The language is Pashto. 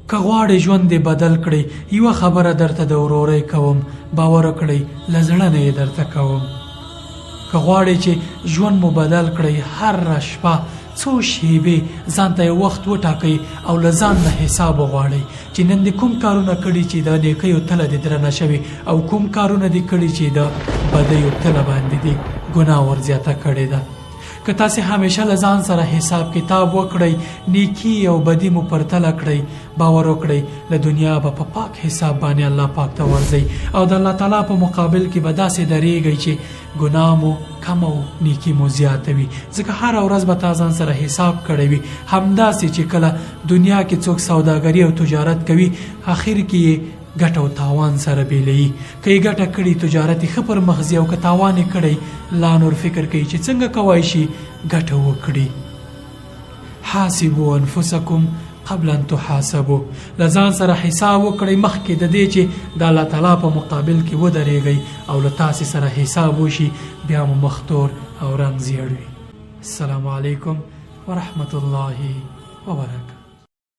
که غواړې ژوند دې بدل کړي، یوه خبره درته د ورورۍ کوم، باور وکړئ له زړه نه یې درته کوم. که غواړئ چې ژوند مو بدل کړئ، هره شپه څو شیبې ځان ته یو وخت وټاکئ او له ځان نه حساب وغواړئ چې نن دې کوم کارونه کړي چې د نیکیو تله دې درنه شوې، او کوم کارونه دې کړي چې د بدیو تله باندې دې ګناه ورزیاته کړې ده. که تاسې همیشه له ځان سره حساب کتاب وکړئ، نیکي او بدي مو پرتله کړئ، باور وکړئ له دنیا به په پاک حساب باندې الله پاک ته ورځئ، او د الله تعالی په مقابل کې به داسې درېږئ چې ګناه مو کم او نیکي مو زیاته وي. ځکه هره ورځ به تا ځان سره حساب کړی وي. همداسې چې کله دنیا کې څوک سوداګري او تجارت کوي، اخر کې یې ګټه او تاوان سره بیلوي. که یې ګټه کړي تجارت یې ښه پر مخ ځي، او که تاوان یې کړی لا نور فکر کوي چې څنګه کوای شي ګټه وکړي. حاسبوا انفسکم قبل ان تحاسبوا. له ځان سره حساب وکړئ مخکې د دې چې د الله تعالی په مقابل کې ودرېږئ، او له تاسې سره حساب وشي، بیا مو مخ تور او رنګ زیړ وي. السلام علیکم ورحمة الله وبرکاته.